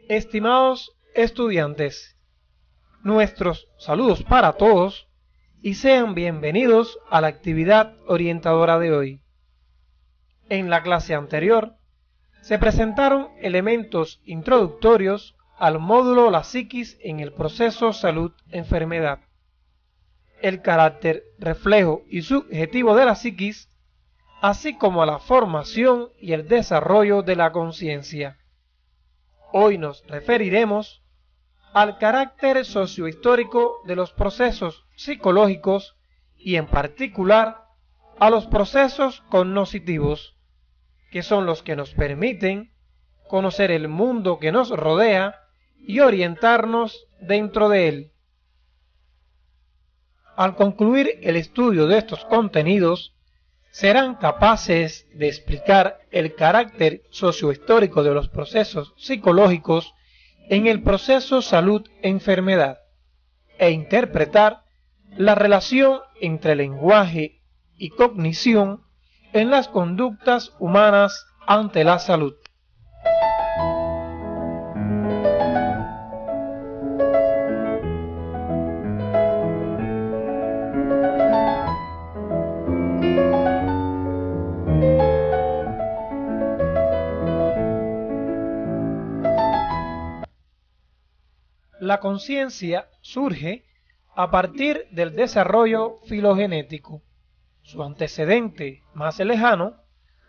Estimados estudiantes, nuestros saludos para todos y sean bienvenidos a la actividad orientadora de hoy. En la clase anterior se presentaron elementos introductorios al módulo La psiquis en el proceso salud-enfermedad, el carácter, reflejo y subjetivo de la psiquis, así como a la formación y el desarrollo de la conciencia. Hoy nos referiremos al carácter sociohistórico de los procesos psicológicos y en particular a los procesos cognitivos, que son los que nos permiten conocer el mundo que nos rodea y orientarnos dentro de él. Al concluir el estudio de estos contenidos, serán capaces de explicar el carácter sociohistórico de los procesos psicológicos en el proceso salud-enfermedad e interpretar la relación entre lenguaje y cognición en las conductas humanas ante la salud. La conciencia surge a partir del desarrollo filogenético. Su antecedente más lejano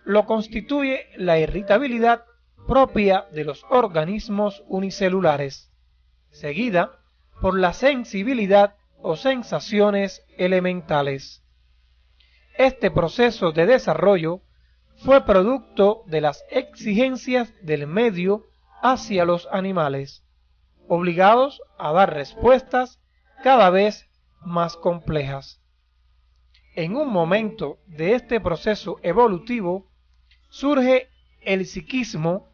lo constituye la irritabilidad propia de los organismos unicelulares, seguida por la sensibilidad o sensaciones elementales. Este proceso de desarrollo fue producto de las exigencias del medio hacia los animales, obligados a dar respuestas cada vez más complejas. En un momento de este proceso evolutivo surge el psiquismo,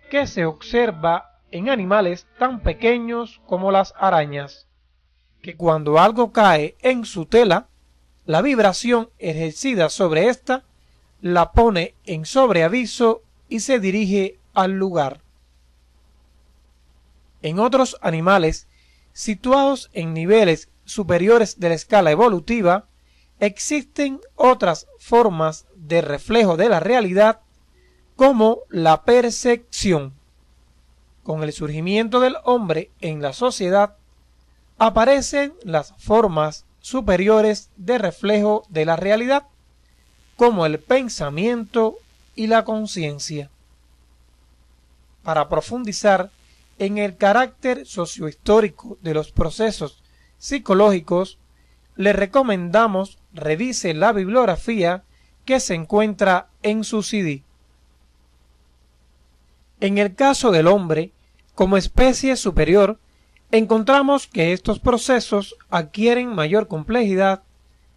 que se observa en animales tan pequeños como las arañas, que cuando algo cae en su tela, la vibración ejercida sobre ésta la pone en sobreaviso y se dirige al lugar. En otros animales, situados en niveles superiores de la escala evolutiva, existen otras formas de reflejo de la realidad, como la percepción. Con el surgimiento del hombre en la sociedad, aparecen las formas superiores de reflejo de la realidad, como el pensamiento y la conciencia. Para profundizar en el carácter sociohistórico de los procesos psicológicos, le recomendamos revise la bibliografía que se encuentra en su CD. En el caso del hombre, como especie superior, encontramos que estos procesos adquieren mayor complejidad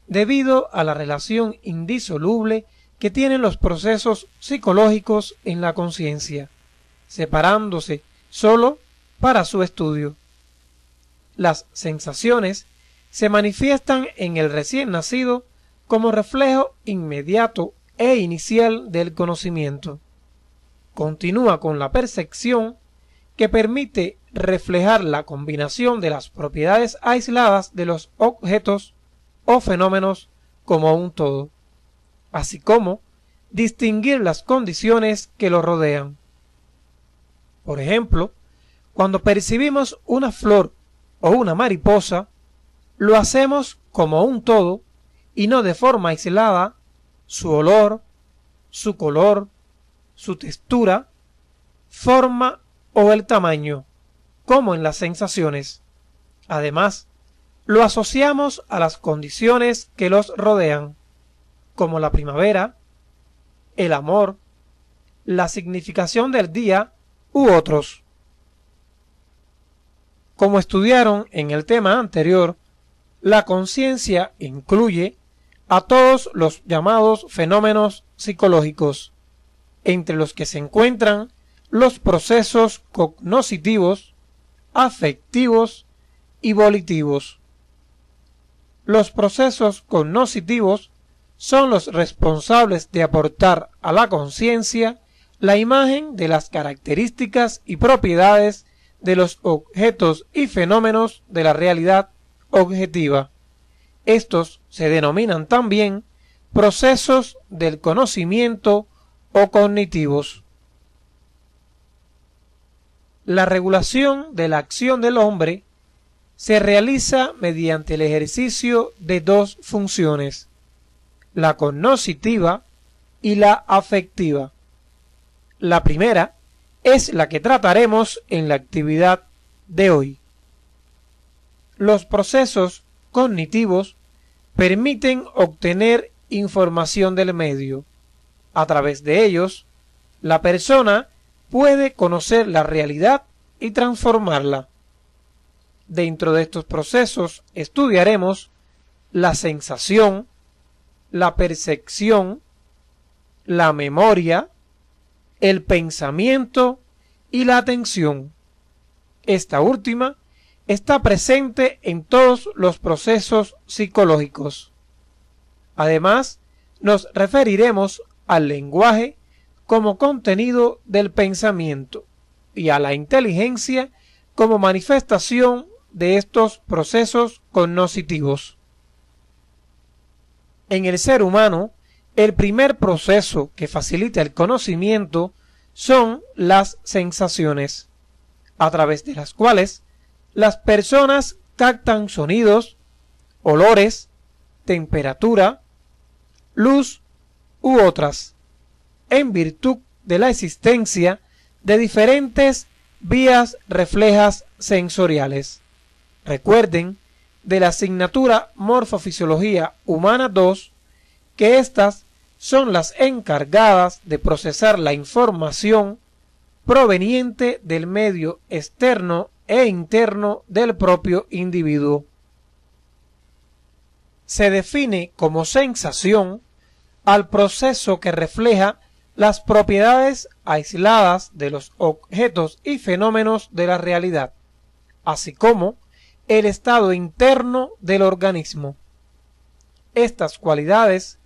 debido a la relación indisoluble que tienen los procesos psicológicos en la conciencia, separándose solo para su estudio. Las sensaciones se manifiestan en el recién nacido como reflejo inmediato e inicial del conocimiento. Continúa con la percepción, que permite reflejar la combinación de las propiedades aisladas de los objetos o fenómenos como un todo, así como distinguir las condiciones que lo rodean. Por ejemplo, cuando percibimos una flor o una mariposa, lo hacemos como un todo y no de forma aislada. Su olor, su color, su textura, forma o el tamaño, como en las sensaciones. Además, lo asociamos a las condiciones que los rodean, como la primavera, el amor, la significación del día u otros. Como estudiaron en el tema anterior, la conciencia incluye a todos los llamados fenómenos psicológicos, entre los que se encuentran los procesos cognitivos, afectivos y volitivos. Los procesos cognitivos son los responsables de aportar a la conciencia la imagen de las características y propiedades de los objetos y fenómenos de la realidad objetiva. Estos se denominan también procesos del conocimiento o cognitivos. La regulación de la acción del hombre se realiza mediante el ejercicio de dos funciones, la cognoscitiva y la afectiva. La primera es la que trataremos en la actividad de hoy. Los procesos cognitivos permiten obtener información del medio. A través de ellos, la persona puede conocer la realidad y transformarla. Dentro de estos procesos estudiaremos la sensación, la percepción, la memoria, el pensamiento y la atención. Esta última está presente en todos los procesos psicológicos. Además, nos referiremos al lenguaje como contenido del pensamiento y a la inteligencia como manifestación de estos procesos cognitivos. En el ser humano, el primer proceso que facilita el conocimiento son las sensaciones, a través de las cuales las personas captan sonidos, olores, temperatura, luz u otras, en virtud de la existencia de diferentes vías reflejas sensoriales. Recuerden de la asignatura Morfofisiología Humana 2 que estas son las encargadas de procesar la información proveniente del medio externo e interno del propio individuo. Se define como sensación al proceso que refleja las propiedades aisladas de los objetos y fenómenos de la realidad, así como el estado interno del organismo. Estas cualidades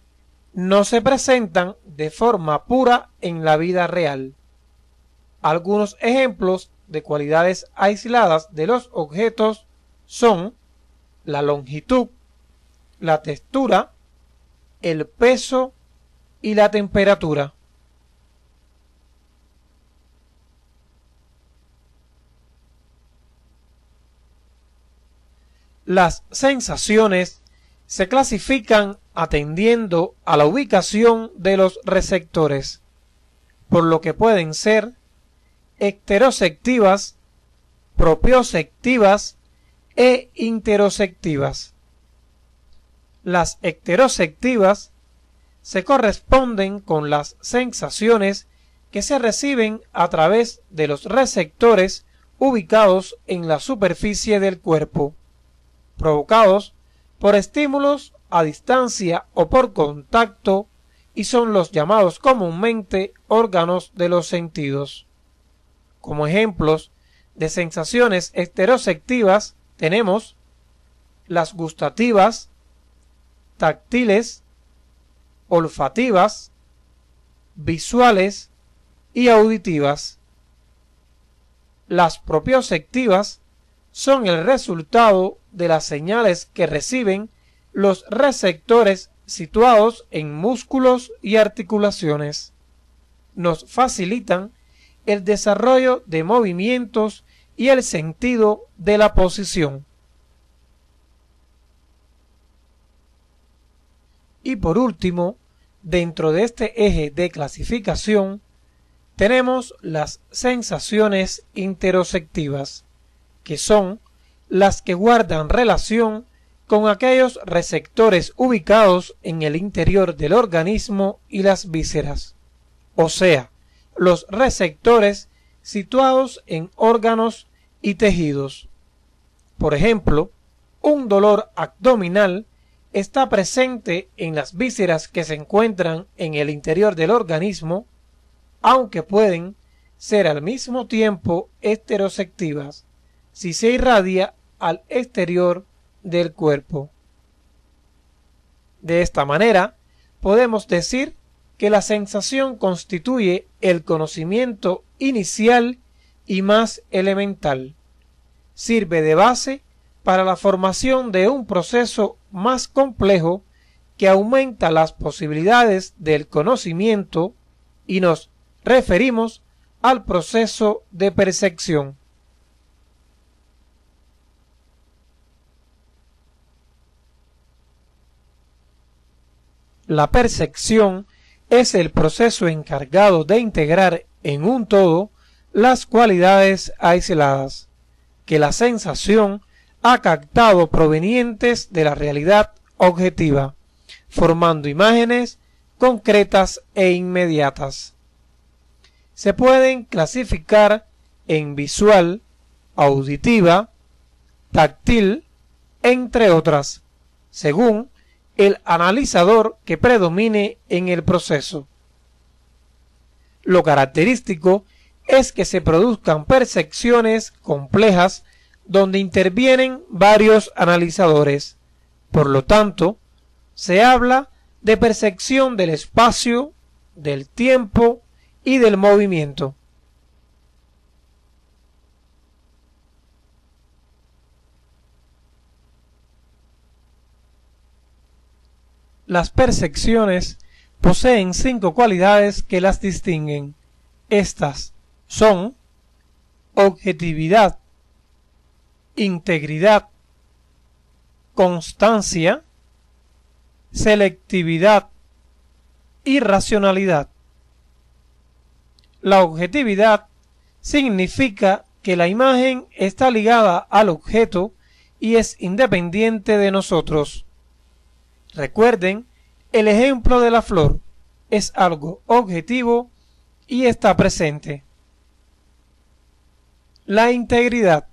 no se presentan de forma pura en la vida real. Algunos ejemplos de cualidades aisladas de los objetos son la longitud, la textura, el peso y la temperatura. Las sensaciones se clasifican atendiendo a la ubicación de los receptores, por lo que pueden ser ecteroceptivas, propioceptivas e interoceptivas. Las ecteroceptivas se corresponden con las sensaciones que se reciben a través de los receptores ubicados en la superficie del cuerpo, provocados por estímulos a distancia o por contacto, y son los llamados comúnmente órganos de los sentidos. Como ejemplos de sensaciones ecteroceptivas tenemos las gustativas, táctiles, olfativas, visuales y auditivas. Las propioceptivas son el resultado de las señales que reciben los receptores situados en músculos y articulaciones. Nos facilitan el desarrollo de movimientos y el sentido de la posición. Y por último, dentro de este eje de clasificación, tenemos las sensaciones interoceptivas, que son las que guardan relación con aquellos receptores ubicados en el interior del organismo y las vísceras, o sea, los receptores situados en órganos y tejidos. Por ejemplo, un dolor abdominal está presente en las vísceras que se encuentran en el interior del organismo, aunque pueden ser al mismo tiempo esteroceptivas si se irradia al exterior del cuerpo. De esta manera, podemos decir que la sensación constituye el conocimiento inicial y más elemental. Sirve de base para la formación de un proceso más complejo que aumenta las posibilidades del conocimiento, y nos referimos al proceso de percepción. La percepción es el proceso encargado de integrar en un todo las cualidades aisladas que la sensación ha captado provenientes de la realidad objetiva, formando imágenes concretas e inmediatas. Se pueden clasificar en visual, auditiva, táctil, entre otras, según el analizador que predomine en el proceso. Lo característico es que se produzcan percepciones complejas donde intervienen varios analizadores. Por lo tanto, se habla de percepción del espacio, del tiempo y del movimiento. Las percepciones poseen 5 cualidades que las distinguen. Estas son objetividad, integridad, constancia, selectividad y racionalidad. La objetividad significa que la imagen está ligada al objeto y es independiente de nosotros. Recuerden el ejemplo de la flor, es algo objetivo y está presente. La integridad.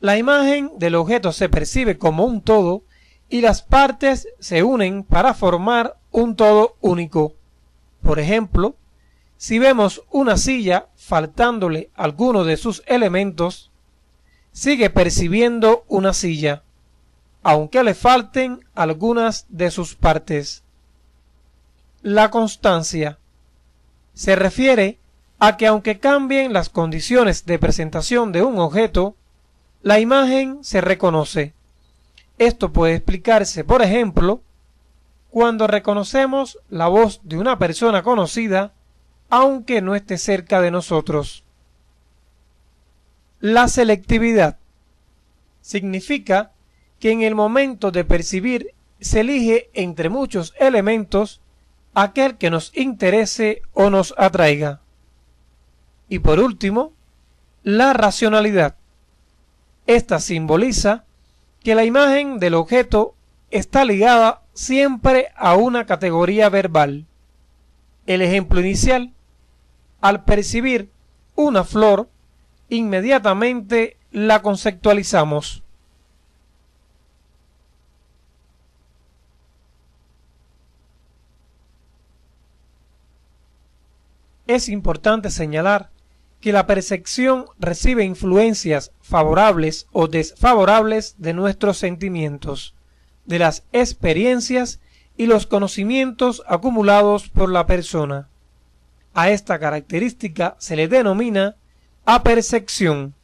La imagen del objeto se percibe como un todo y las partes se unen para formar un todo único. Por ejemplo, si vemos una silla faltándole alguno de sus elementos, sigue percibiendo una silla, aunque le falten algunas de sus partes. La constancia se refiere a que aunque cambien las condiciones de presentación de un objeto, la imagen se reconoce. Esto puede explicarse, por ejemplo, cuando reconocemos la voz de una persona conocida, aunque no esté cerca de nosotros. La selectividad significa que en el momento de percibir se elige entre muchos elementos aquel que nos interese o nos atraiga. Y por último, la racionalidad. Esta simboliza que la imagen del objeto está ligada siempre a una categoría verbal. El ejemplo inicial, al percibir una flor, inmediatamente la conceptualizamos. Es importante señalar que la percepción recibe influencias favorables o desfavorables de nuestros sentimientos, de las experiencias y los conocimientos acumulados por la persona. A esta característica se le denomina apercepción.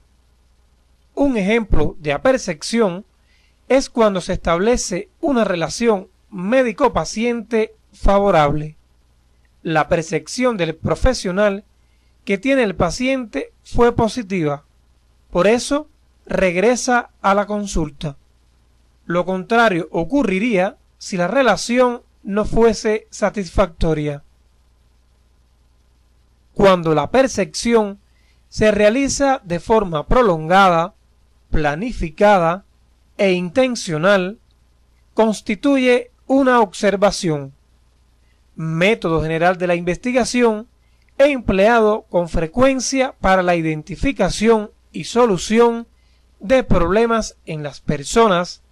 Un ejemplo de apercepción es cuando se establece una relación médico-paciente favorable. La percepción del profesional que tiene el paciente fue positiva, por eso regresa a la consulta. Lo contrario ocurriría si la relación no fuese satisfactoria. Cuando la percepción se realiza de forma prolongada, planificada e intencional, constituye una observación, método general de la investigación empleado con frecuencia para la identificación y solución de problemas en las personas,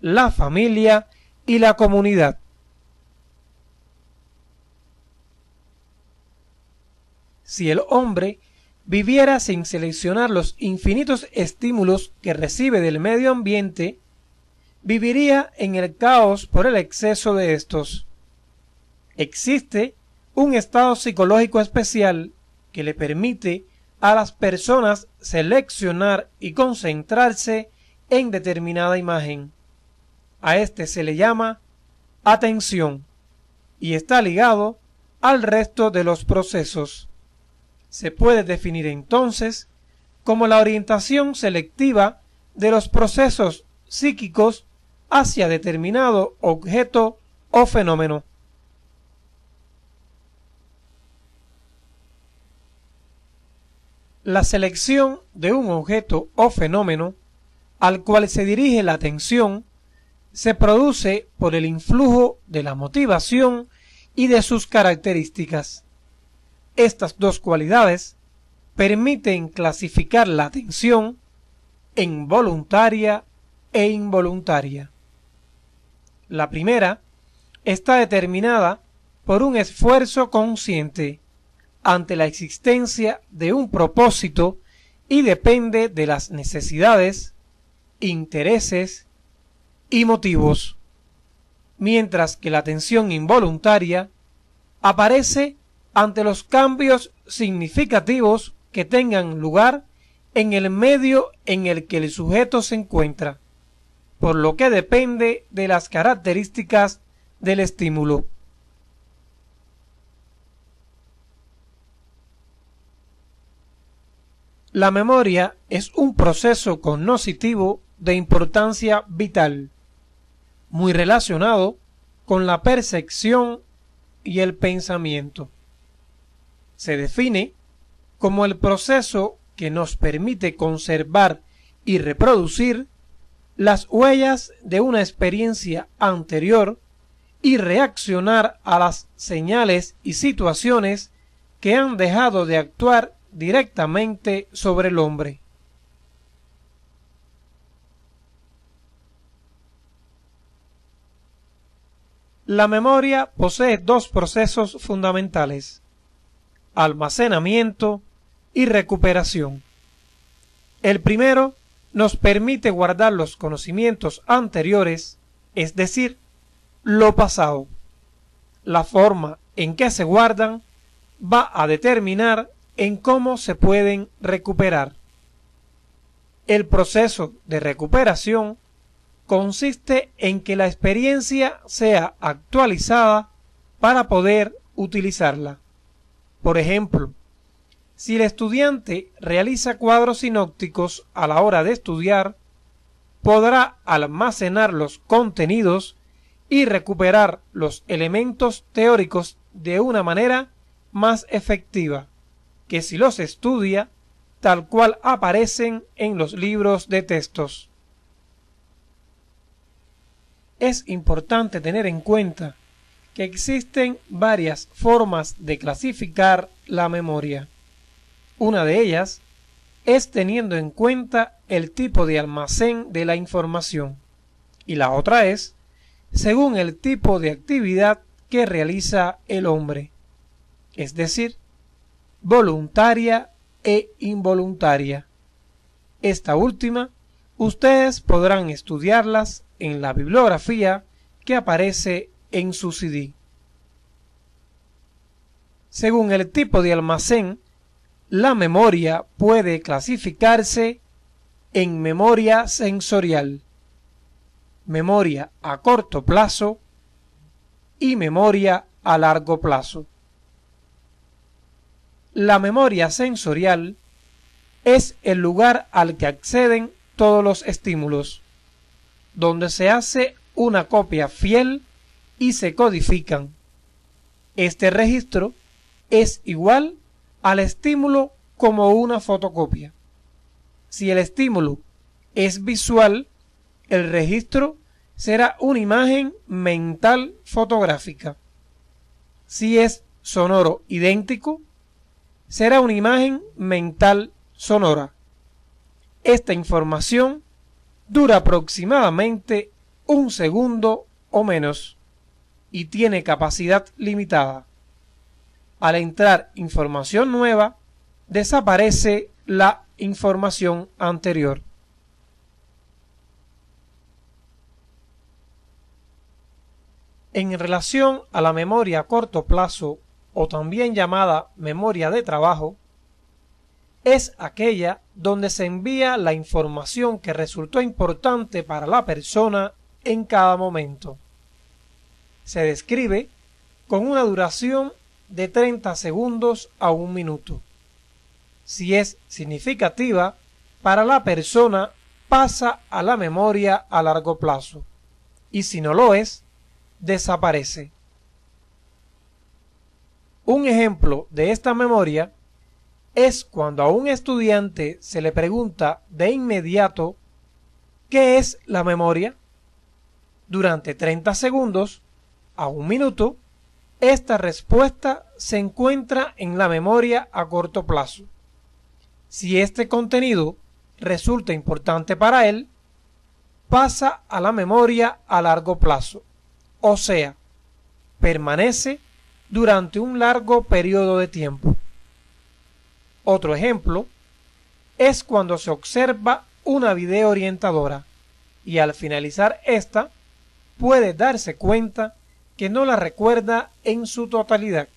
la familia y la comunidad. Si el hombre viviera sin seleccionar los infinitos estímulos que recibe del medio ambiente, viviría en el caos por el exceso de estos. Existe un estado psicológico especial que le permite a las personas seleccionar y concentrarse en determinada imagen. A este se le llama atención y está ligado al resto de los procesos. Se puede definir entonces como la orientación selectiva de los procesos psíquicos hacia determinado objeto o fenómeno. La selección de un objeto o fenómeno al cual se dirige la atención se produce por el influjo de la motivación y de sus características. Estas dos cualidades permiten clasificar la atención en voluntaria e involuntaria. La primera está determinada por un esfuerzo consciente ante la existencia de un propósito y depende de las necesidades, intereses y motivos, mientras que la atención involuntaria aparece ante los cambios significativos que tengan lugar en el medio en el que el sujeto se encuentra, por lo que depende de las características del estímulo. La memoria es un proceso cognoscitivo de importancia vital, muy relacionado con la percepción y el pensamiento. Se define como el proceso que nos permite conservar y reproducir las huellas de una experiencia anterior y reaccionar a las señales y situaciones que han dejado de actuar directamente sobre el hombre. La memoria posee dos procesos fundamentales: almacenamiento y recuperación. El primero nos permite guardar los conocimientos anteriores, es decir, lo pasado. La forma en que se guardan va a determinar en cómo se pueden recuperar. El proceso de recuperación consiste en que la experiencia sea actualizada para poder utilizarla. Por ejemplo, si el estudiante realiza cuadros sinópticos a la hora de estudiar, podrá almacenar los contenidos y recuperar los elementos teóricos de una manera más efectiva que si los estudia tal cual aparecen en los libros de textos. Es importante tener en cuenta que existen varias formas de clasificar la memoria. Una de ellas es teniendo en cuenta el tipo de almacén de la información y la otra es según el tipo de actividad que realiza el hombre, es decir, voluntaria e involuntaria. Esta última, ustedes podrán estudiarlas en la bibliografía que aparece en su CD. Según el tipo de almacén, la memoria puede clasificarse en memoria sensorial, memoria a corto plazo y memoria a largo plazo. La memoria sensorial es el lugar al que acceden todos los estímulos, donde se hace una copia fiel y se codifican. Este registro es igual al estímulo como una fotocopia. Si el estímulo es visual, el registro será una imagen mental fotográfica. Si es sonoro idéntico, será una imagen mental sonora. Esta información dura aproximadamente un segundo o menos y tiene capacidad limitada. Al entrar información nueva, desaparece la información anterior. En relación a la memoria a corto plazo, o también llamada memoria de trabajo, es aquella donde se envía la información que resultó importante para la persona en cada momento. Se describe con una duración de 30 segundos a 1 minuto. Si es significativa para la persona, pasa a la memoria a largo plazo, y si no lo es, desaparece. Un ejemplo de esta memoria es cuando a un estudiante se le pregunta de inmediato ¿qué es la memoria? Durante 30 segundos a 1 minuto, esta respuesta se encuentra en la memoria a corto plazo. Si este contenido resulta importante para él, pasa a la memoria a largo plazo, o sea, permanece durante un largo periodo de tiempo. Otro ejemplo es cuando se observa una video orientadora y al finalizar esta puede darse cuenta que no la recuerda en su totalidad,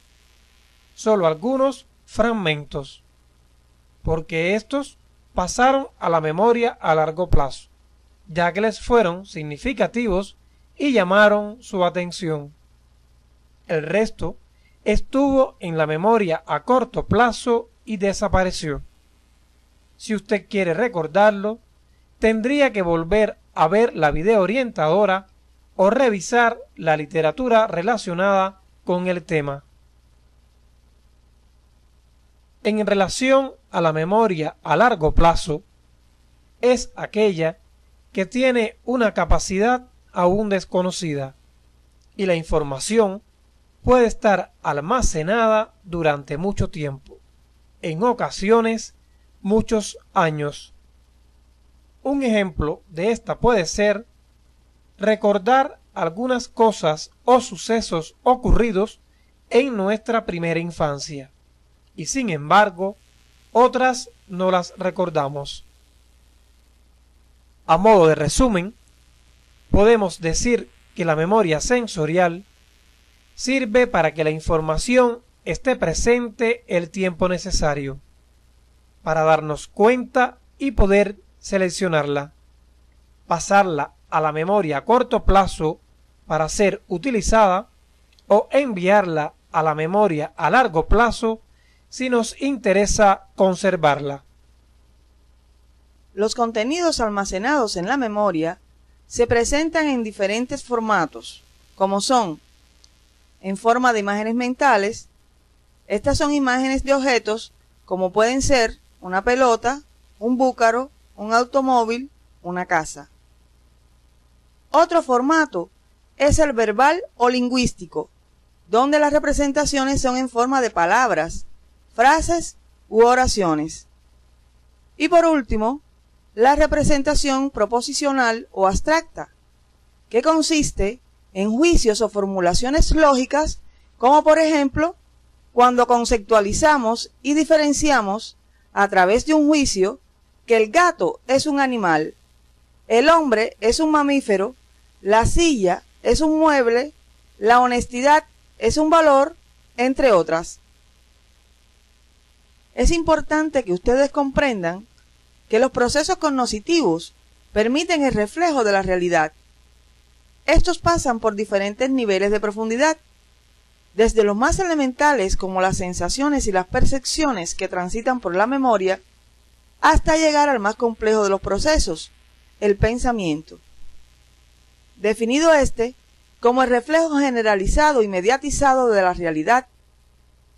solo algunos fragmentos, porque estos pasaron a la memoria a largo plazo, ya que les fueron significativos y llamaron su atención. El resto estuvo en la memoria a corto plazo y desapareció. Si usted quiere recordarlo, tendría que volver a ver la video orientadora o revisar la literatura relacionada con el tema. En relación a la memoria a largo plazo, es aquella que tiene una capacidad aún desconocida y la información puede estar almacenada durante mucho tiempo, en ocasiones muchos años. Un ejemplo de esta puede ser recordar algunas cosas o sucesos ocurridos en nuestra primera infancia, y sin embargo, otras no las recordamos. A modo de resumen, podemos decir que la memoria sensorial sirve para que la información esté presente el tiempo necesario para darnos cuenta y poder seleccionarla, pasarla a la memoria a corto plazo para ser utilizada o enviarla a la memoria a largo plazo si nos interesa conservarla. Los contenidos almacenados en la memoria se presentan en diferentes formatos, como son en forma de imágenes mentales. Estas son imágenes de objetos como pueden ser una pelota, un búcaro, un automóvil, una casa. Otro formato es el verbal o lingüístico, donde las representaciones son en forma de palabras, frases u oraciones. Y por último, la representación proposicional o abstracta, que consiste en juicios o formulaciones lógicas, como por ejemplo, cuando conceptualizamos y diferenciamos a través de un juicio que el gato es un animal, el hombre es un mamífero, la silla es un mueble, la honestidad es un valor, entre otras. Es importante que ustedes comprendan que los procesos cognitivos permiten el reflejo de la realidad. Estos pasan por diferentes niveles de profundidad, desde los más elementales como las sensaciones y las percepciones que transitan por la memoria, hasta llegar al más complejo de los procesos, el pensamiento. Definido como el reflejo generalizado y mediatizado de la realidad,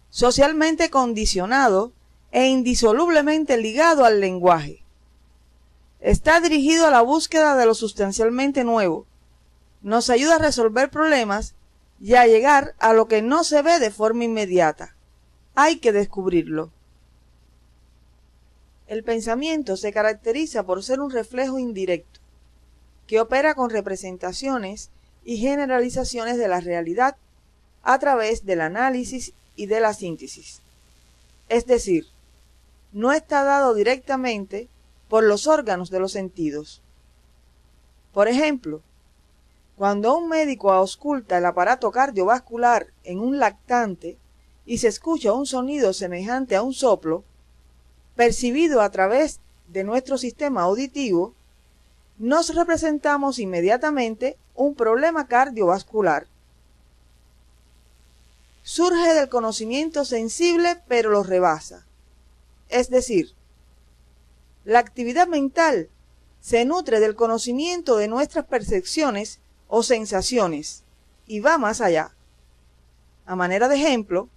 socialmente condicionado e indisolublemente ligado al lenguaje. Está dirigido a la búsqueda de lo sustancialmente nuevo, nos ayuda a resolver problemas y a llegar a lo que no se ve de forma inmediata. Hay que descubrirlo. El pensamiento se caracteriza por ser un reflejo indirecto, que opera con representaciones y generalizaciones de la realidad a través del análisis y de la síntesis. Es decir, no está dado directamente por los órganos de los sentidos. Por ejemplo, cuando un médico ausculta el aparato cardiovascular en un lactante y se escucha un sonido semejante a un soplo, percibido a través de nuestro sistema auditivo, nos representamos inmediatamente un problema cardiovascular. Surge del conocimiento sensible, pero lo rebasa. Es decir, la actividad mental se nutre del conocimiento de nuestras percepciones o sensaciones y va más allá. A manera de ejemplo,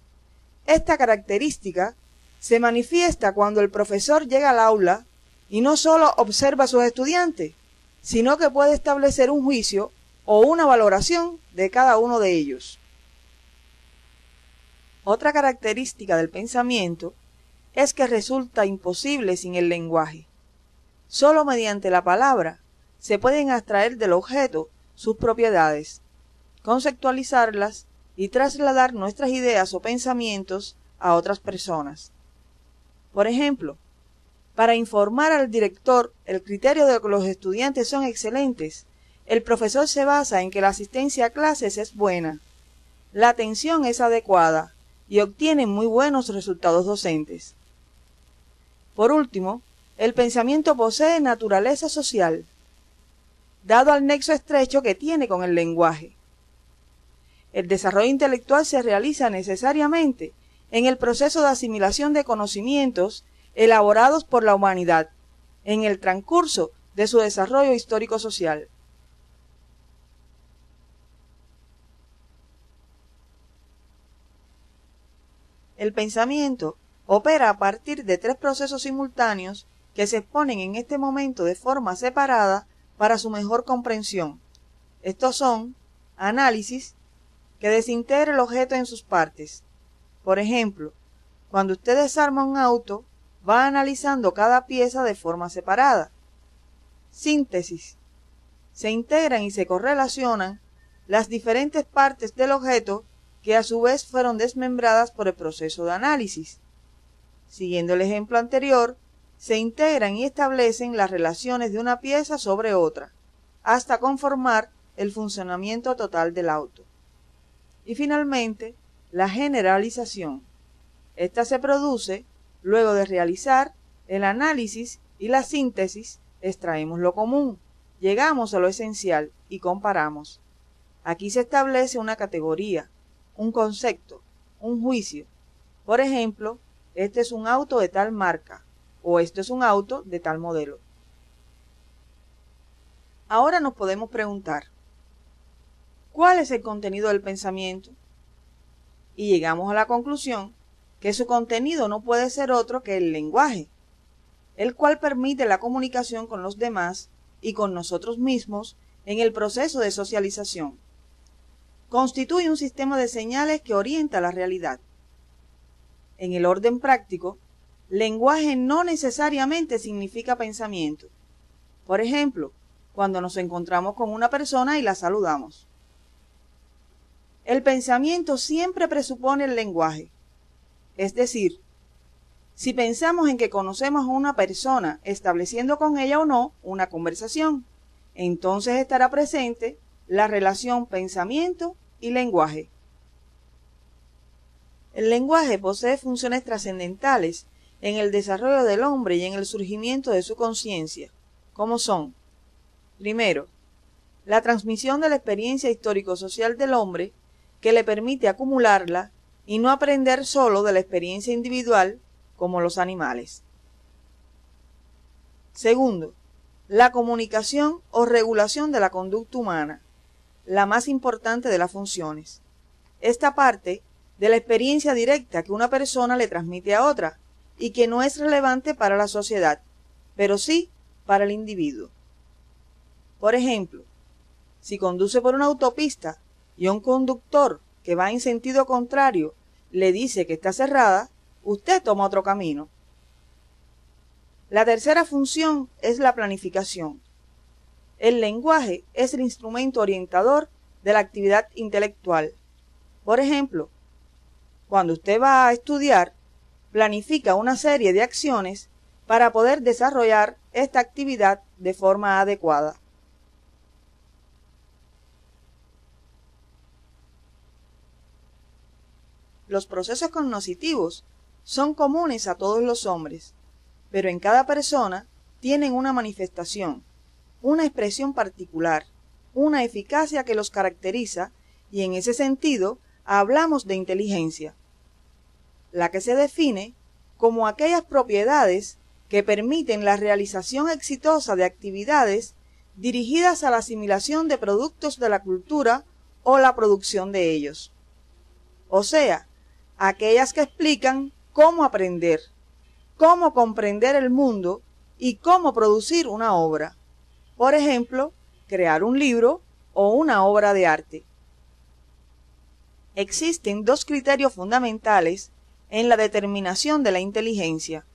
esta característica se manifiesta cuando el profesor llega al aula y no solo observa a sus estudiantes, sino que puede establecer un juicio o una valoración de cada uno de ellos. Otra característica del pensamiento es que resulta imposible sin el lenguaje. Solo mediante la palabra se pueden extraer del objeto sus propiedades, conceptualizarlas y trasladar nuestras ideas o pensamientos a otras personas. Por ejemplo, para informar al director el criterio de que los estudiantes son excelentes, el profesor se basa en que la asistencia a clases es buena, la atención es adecuada y obtienen muy buenos resultados docentes. Por último, el pensamiento posee naturaleza social, dado al nexo estrecho que tiene con el lenguaje. El desarrollo intelectual se realiza necesariamente en el proceso de asimilación de conocimientos elaborados por la humanidad, en el transcurso de su desarrollo histórico-social. El pensamiento opera a partir de tres procesos simultáneos que se exponen en este momento de forma separada para su mejor comprensión. Estos son análisis, que desintegra el objeto en sus partes. Por ejemplo, cuando usted desarma un auto, va analizando cada pieza de forma separada. Síntesis. Se integran y se correlacionan las diferentes partes del objeto que a su vez fueron desmembradas por el proceso de análisis. Siguiendo el ejemplo anterior, se integran y establecen las relaciones de una pieza sobre otra, hasta conformar el funcionamiento total del auto. Y finalmente, la generalización. Esta se produce luego de realizar el análisis y la síntesis, extraemos lo común, llegamos a lo esencial y comparamos. Aquí se establece una categoría, un concepto, un juicio. Por ejemplo, este es un auto de tal marca o este es un auto de tal modelo. Ahora nos podemos preguntar, ¿cuál es el contenido del pensamiento? Y llegamos a la conclusión que su contenido no puede ser otro que el lenguaje, el cual permite la comunicación con los demás y con nosotros mismos en el proceso de socialización. Constituye un sistema de señales que orienta la realidad. En el orden práctico, lenguaje no necesariamente significa pensamiento. Por ejemplo, cuando nos encontramos con una persona y la saludamos. El pensamiento siempre presupone el lenguaje. Es decir, si pensamos en que conocemos a una persona estableciendo con ella o no una conversación, entonces estará presente la relación pensamiento y lenguaje. El lenguaje posee funciones trascendentales en el desarrollo del hombre y en el surgimiento de su conciencia, como son: primero, la transmisión de la experiencia histórico-social del hombre, que le permite acumularla y no aprender solo de la experiencia individual como los animales. Segundo, la comunicación o regulación de la conducta humana, la más importante de las funciones. Esta parte de la experiencia directa que una persona le transmite a otra y que no es relevante para la sociedad, pero sí para el individuo. Por ejemplo, si conduce por una autopista y un conductor que va en sentido contrario le dice que está cerrada, usted toma otro camino. La tercera función es la planificación. El lenguaje es el instrumento orientador de la actividad intelectual. Por ejemplo, cuando usted va a estudiar, planifica una serie de acciones para poder desarrollar esta actividad de forma adecuada. Los procesos cognitivos son comunes a todos los hombres. pero en cada persona tienen una manifestación, una expresión particular, una eficacia que los caracteriza, y en ese sentido hablamos de inteligencia, la que se define como aquellas propiedades que permiten la realización exitosa de actividades dirigidas a la asimilación de productos de la cultura o la producción de ellos. O sea, aquellas que explican cómo aprender, cómo comprender el mundo y cómo producir una obra. Por ejemplo, crear un libro o una obra de arte. Existen dos criterios fundamentales en la determinación de la inteligencia.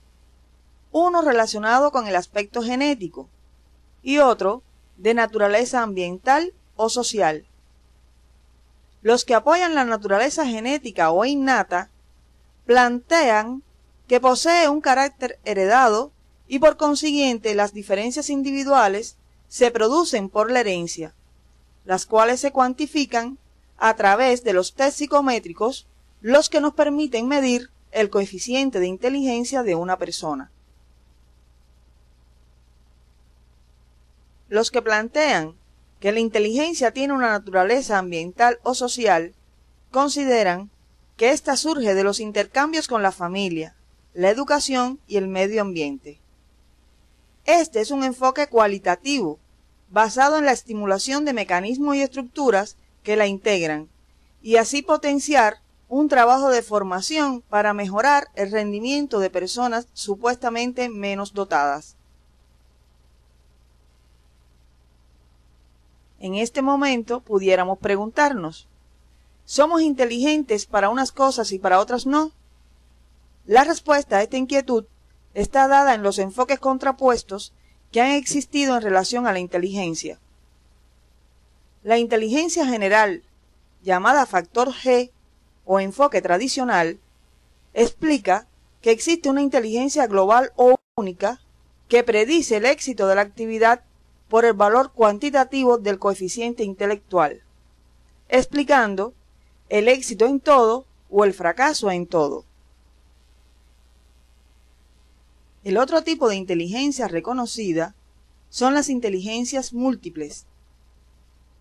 Uno relacionado con el aspecto genético y otro de naturaleza ambiental o social. Los que apoyan la naturaleza genética o innata plantean que posee un carácter heredado y por consiguiente las diferencias individuales se producen por la herencia, las cuales se cuantifican a través de los test psicométricos, los que nos permiten medir el coeficiente de inteligencia de una persona. Los que plantean que la inteligencia tiene una naturaleza ambiental o social, consideran que ésta surge de los intercambios con la familia, la educación y el medio ambiente. Este es un enfoque cualitativo, basado en la estimulación de mecanismos y estructuras que la integran, y así potenciar un trabajo de formación para mejorar el rendimiento de personas supuestamente menos dotadas. En este momento pudiéramos preguntarnos, ¿somos inteligentes para unas cosas y para otras no? La respuesta a esta inquietud está dada en los enfoques contrapuestos que han existido en relación a la inteligencia. La inteligencia general, llamada factor G o enfoque tradicional, explica que existe una inteligencia global o única que predice el éxito de la actividad por el valor cuantitativo del coeficiente intelectual, explicando el éxito en todo o el fracaso en todo. El otro tipo de inteligencia reconocida son las inteligencias múltiples.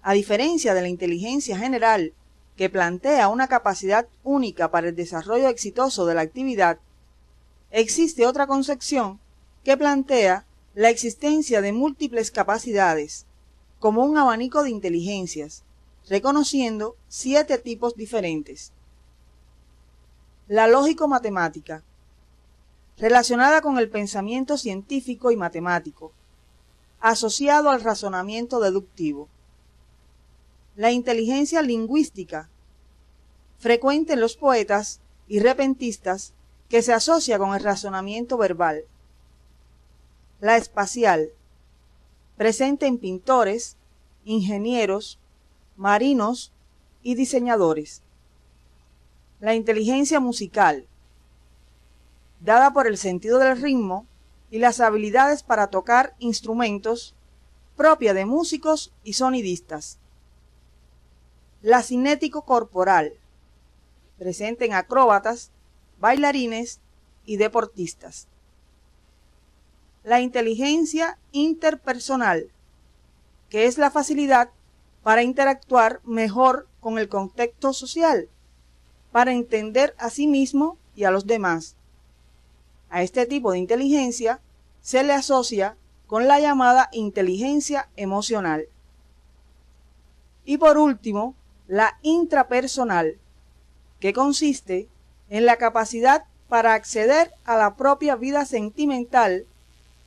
A diferencia de la inteligencia general, que plantea una capacidad única para el desarrollo exitoso de la actividad, existe otra concepción que plantea la existencia de múltiples capacidades, como un abanico de inteligencias, reconociendo 7 tipos diferentes. La lógico-matemática, relacionada con el pensamiento científico y matemático, asociado al razonamiento deductivo. La inteligencia lingüística, frecuente en los poetas y repentistas, que se asocia con el razonamiento verbal. La espacial, presente en pintores, ingenieros, marinos y diseñadores. La inteligencia musical, dada por el sentido del ritmo y las habilidades para tocar instrumentos, propia de músicos y sonidistas. La cinético-corporal, presente en acróbatas, bailarines y deportistas. La inteligencia interpersonal, que es la facilidad para interactuar mejor con el contexto social, para entender a sí mismo y a los demás. A este tipo de inteligencia se le asocia con la llamada inteligencia emocional. Y por último, la intrapersonal, que consiste en la capacidad para acceder a la propia vida sentimental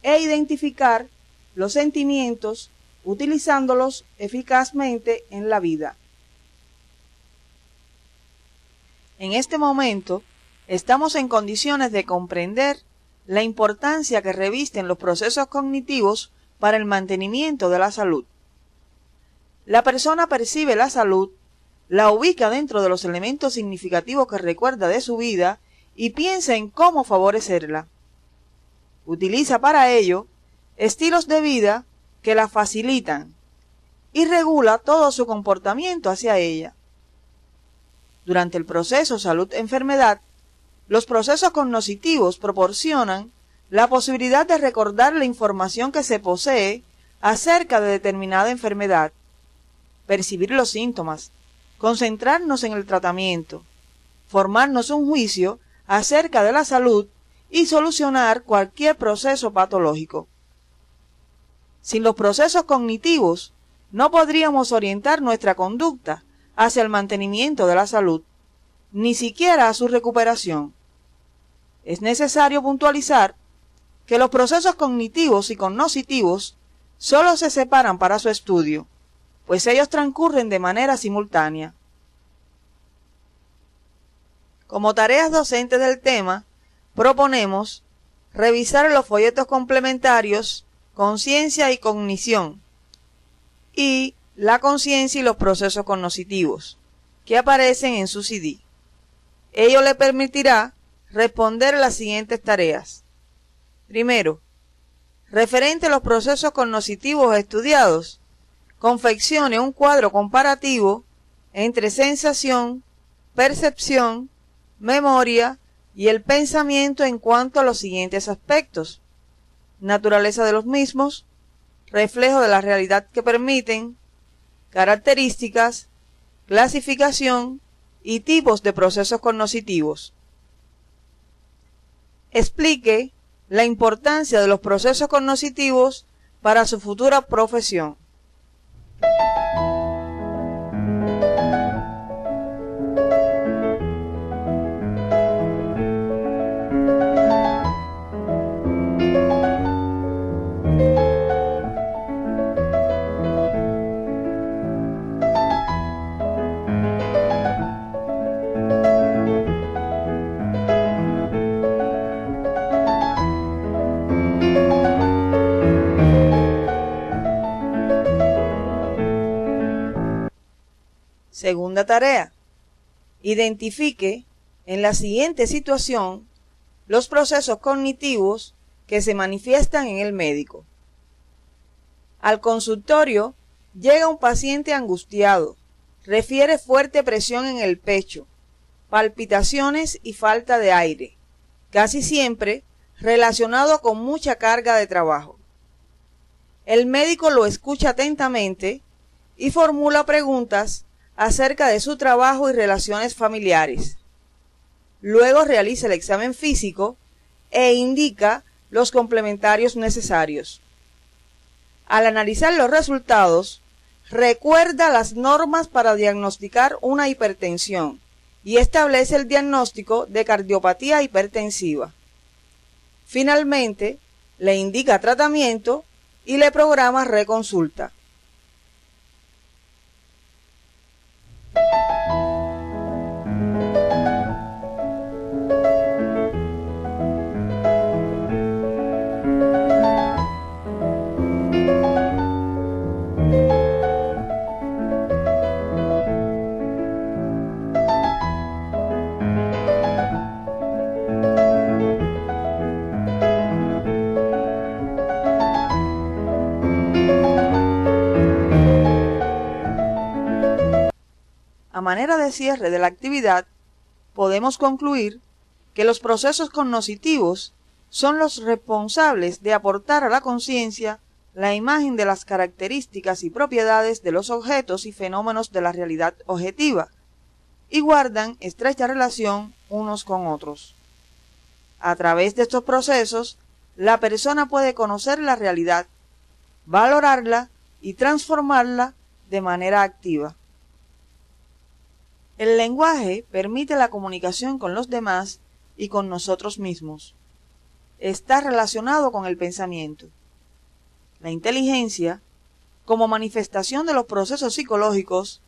e identificar los sentimientos utilizándolos eficazmente en la vida. En este momento, estamos en condiciones de comprender la importancia que revisten los procesos cognitivos para el mantenimiento de la salud. La persona percibe la salud, la ubica dentro de los elementos significativos que recuerda de su vida y piensa en cómo favorecerla. Utiliza para ello estilos de vida que la facilitan y regula todo su comportamiento hacia ella. Durante el proceso salud-enfermedad, los procesos cognitivos proporcionan la posibilidad de recordar la información que se posee acerca de determinada enfermedad, percibir los síntomas, concentrarnos en el tratamiento, formarnos un juicio acerca de la salud y solucionar cualquier proceso patológico. Sin los procesos cognitivos, no podríamos orientar nuestra conducta hacia el mantenimiento de la salud, ni siquiera a su recuperación. Es necesario puntualizar que los procesos cognitivos y cognoscitivos solo se separan para su estudio, pues ellos transcurren de manera simultánea. Como tareas docentes del tema, proponemos revisar los folletos complementarios Conciencia y Cognición y La conciencia y los procesos cognitivos, que aparecen en su CD. Ello le permitirá responder a las siguientes tareas. Primero, referente a los procesos cognitivos estudiados, confeccione un cuadro comparativo entre sensación, percepción, memoria y el pensamiento en cuanto a los siguientes aspectos: naturaleza de los mismos, reflejo de la realidad que permiten, características, clasificación y tipos de procesos cognitivos. Explique la importancia de los procesos cognitivos para su futura profesión. Segunda tarea. Identifique en la siguiente situación los procesos cognitivos que se manifiestan en el médico. Al consultorio llega un paciente angustiado, refiere fuerte presión en el pecho, palpitaciones y falta de aire, casi siempre relacionado con mucha carga de trabajo. El médico lo escucha atentamente y formula preguntas acerca de su trabajo y relaciones familiares. Luego realiza el examen físico e indica los complementarios necesarios. Al analizar los resultados, recuerda las normas para diagnosticar una hipertensión y establece el diagnóstico de cardiopatía hipertensiva. Finalmente, le indica tratamiento y le programa reconsulta. A manera de cierre de la actividad, podemos concluir que los procesos cognitivos son los responsables de aportar a la conciencia la imagen de las características y propiedades de los objetos y fenómenos de la realidad objetiva, y guardan estrecha relación unos con otros. A través de estos procesos, la persona puede conocer la realidad, valorarla y transformarla de manera activa. El lenguaje permite la comunicación con los demás y con nosotros mismos. Está relacionado con el pensamiento. La inteligencia, como manifestación de los procesos psicológicos,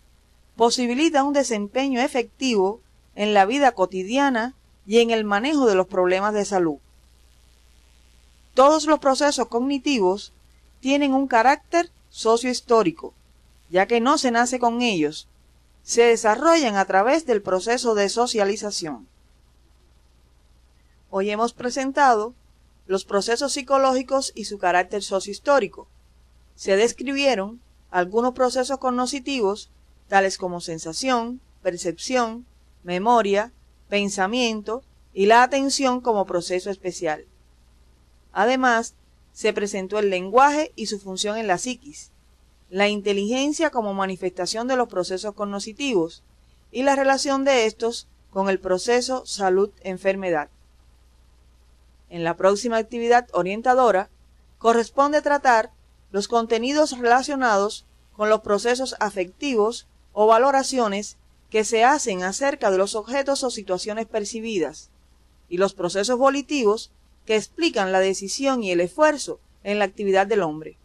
posibilita un desempeño efectivo en la vida cotidiana y en el manejo de los problemas de salud. Todos los procesos cognitivos tienen un carácter sociohistórico, ya que no se nace con ellos, se desarrollan a través del proceso de socialización. Hoy hemos presentado los procesos psicológicos y su carácter sociohistórico. Se describieron algunos procesos cognitivos, tales como sensación, percepción, memoria, pensamiento y la atención como proceso especial. Además, se presentó el lenguaje y su función en la psiquis, la inteligencia como manifestación de los procesos cognitivos y la relación de estos con el proceso salud-enfermedad. En la próxima actividad orientadora, corresponde tratar los contenidos relacionados con los procesos afectivos o valoraciones que se hacen acerca de los objetos o situaciones percibidas, y los procesos volitivos que explican la decisión y el esfuerzo en la actividad del hombre.